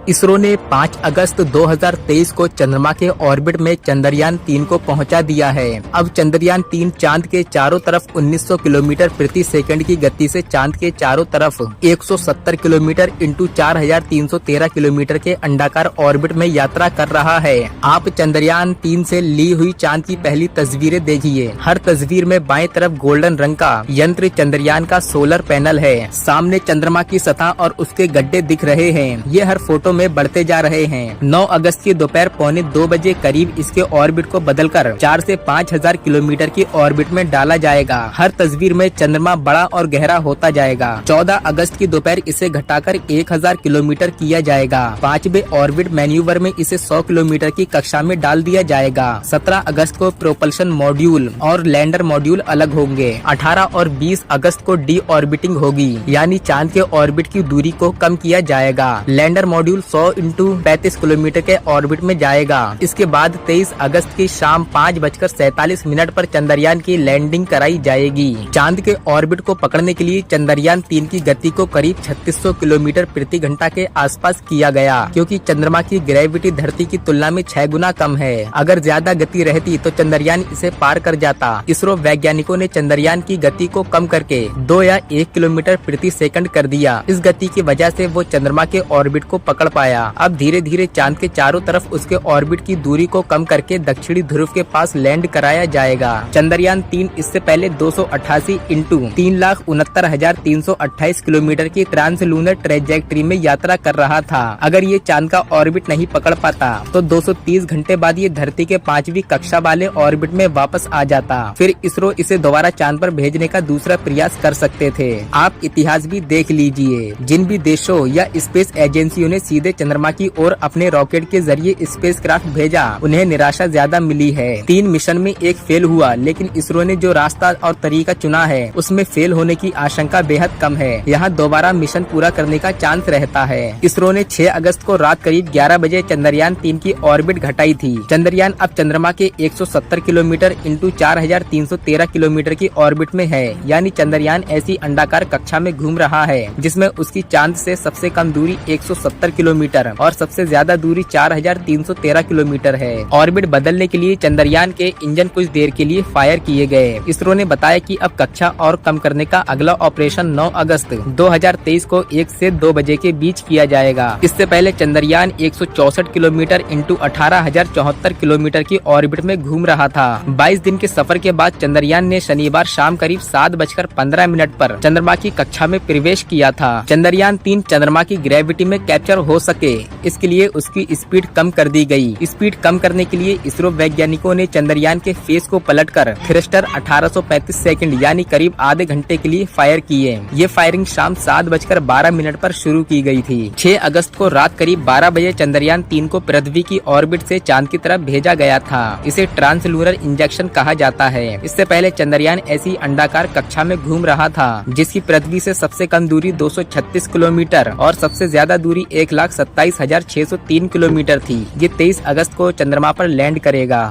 इसरो ने 5 अगस्त 2023 को चंद्रमा के ऑर्बिट में चंद्रयान 3 को पहुंचा दिया है। अब चंद्रयान 3 चांद के चारों तरफ 1900 किलोमीटर प्रति सेकंड की गति से चांद के चारों तरफ 170 किलोमीटर इंटू 4313 किलोमीटर के अंडाकार ऑर्बिट में यात्रा कर रहा है। आप चंद्रयान 3 से ली हुई चांद की पहली तस्वीरें देखिए। हर तस्वीर में बाएं तरफ गोल्डन रंग का यंत्र चंद्रयान का सोलर पैनल है। सामने चंद्रमा की सतह और उसके गड्ढे दिख रहे हैं। ये हर फोटो में बढ़ते जा रहे हैं। 9 अगस्त की दोपहर 1:45 बजे करीब इसके ऑर्बिट को बदलकर 4 से 5000 किलोमीटर की ऑर्बिट में डाला जाएगा। हर तस्वीर में चंद्रमा बड़ा और गहरा होता जाएगा। 14 अगस्त की दोपहर इसे घटाकर 1000 किलोमीटर किया जाएगा। 5वें ऑर्बिट मैन्यूवर में इसे 100 किलोमीटर की कक्षा में डाल दिया जाएगा। 17 अगस्त को प्रोपल्शन मॉड्यूल और लैंडर मॉड्यूल अलग होंगे। 18 और 20 अगस्त को डी ऑर्बिटिंग होगी, यानी चांद के ऑर्बिट की दूरी को कम किया जाएगा। लैंडर मॉड्यूल 100 इंटू 35 किलोमीटर के ऑर्बिट में जाएगा। इसके बाद 23 अगस्त की शाम 5:47 पर चंद्रयान की लैंडिंग कराई जाएगी। चांद के ऑर्बिट को पकड़ने के लिए चंद्रयान 3 की गति को करीब 3600 किलोमीटर प्रति घंटा के आसपास किया गया, क्योंकि चंद्रमा की ग्रेविटी धरती की तुलना में 6 गुना कम है। अगर ज्यादा गति रहती तो चंद्रयान इसे पार कर जाता। इसरो वैज्ञानिकों ने चंद्रयान की गति को कम करके 2 या 1 किलोमीटर प्रति सेकंड कर दिया। इस गति की वजह से वो चंद्रमा के ऑर्बिट को पकड़ पाया। अब धीरे धीरे चांद के चारों तरफ उसके ऑर्बिट की दूरी को कम करके दक्षिणी ध्रुव के पास लैंड कराया जाएगा। चंद्रयान 3 इससे पहले 288 इंटू 3,69,328 किलोमीटर की ट्रांसलूनर ट्रेजेक्ट्री में यात्रा कर रहा था। अगर ये चांद का ऑर्बिट नहीं पकड़ पाता तो 230 घंटे बाद ये धरती के 5वीं कक्षा वाले ऑर्बिट में वापस आ जाता। फिर इसरो इसे दोबारा चांद पर भेजने का दूसरा प्रयास कर सकते थे। आप इतिहास भी देख लीजिए। जिन भी देशों या स्पेस एजेंसियों ने सीधे चंद्रमा की ओर अपने रॉकेट के जरिए स्पेसक्राफ्ट भेजा, उन्हें निराशा ज्यादा मिली है। 3 मिशन में एक फेल हुआ, लेकिन इसरो ने जो रास्ता और तरीका चुना है उसमें फेल होने की आशंका बेहद कम है। यहाँ दोबारा मिशन पूरा करने का चांस रहता है। इसरो ने 6 अगस्त को रात करीब 11 बजे चंद्रयान 3 की ऑर्बिट घटाई थी। चंद्रयान अब चंद्रमा के 170 किलोमीटर इंटू 4313 किलोमीटर की ऑर्बिट में है, यानी चंद्रयान ऐसी अंडाकार कक्षा में घूम रहा है जिसमें उसकी चांद से सबसे कम दूरी 170 किलोमीटर और सबसे ज्यादा दूरी 4313 किलोमीटर है। ऑर्बिट बदलने के लिए चंद्रयान के इंजन कुछ देर के लिए फायर किए गए। इसरो ने बताया कि अब कक्षा और कम करने का अगला ऑपरेशन 9 अगस्त 2023 को 1 से 2 बजे के बीच किया जाएगा। इससे पहले चंद्रयान 164 किलोमीटर इंटू 18,074 किलोमीटर की ऑर्बिट में घूम रहा था। 22 दिन के सफर के बाद चंद्रयान ने शनिवार शाम करीब 7:15 पर चंद्रमा की कक्षा में प्रवेश किया था। चंद्रयान 3 चंद्रमा की ग्रेविटी में कैप्चर हो सके, इसके लिए उसकी स्पीड कम कर दी गई। स्पीड कम करने के लिए इसरो वैज्ञानिकों ने चंद्रयान के फेस को पलटकर थ्रस्टर 1835 सेकंड यानी करीब आधे घंटे के लिए फायर किए। ये फायरिंग शाम 7:12 पर शुरू की गई थी। 6 अगस्त को रात करीब 12 बजे चंद्रयान 3 को पृथ्वी की ऑर्बिट से चांद की तरफ भेजा गया था। इसे ट्रांसलूनर इंजेक्शन कहा जाता है। इससे पहले चंद्रयान ऐसी अंडाकार कक्षा में घूम रहा था जिसकी पृथ्वी से सबसे कम दूरी 236 किलोमीटर और सबसे ज्यादा दूरी 1,27,603 किलोमीटर थी। ये 23 अगस्त को चंद्रमा पर लैंड करेगा।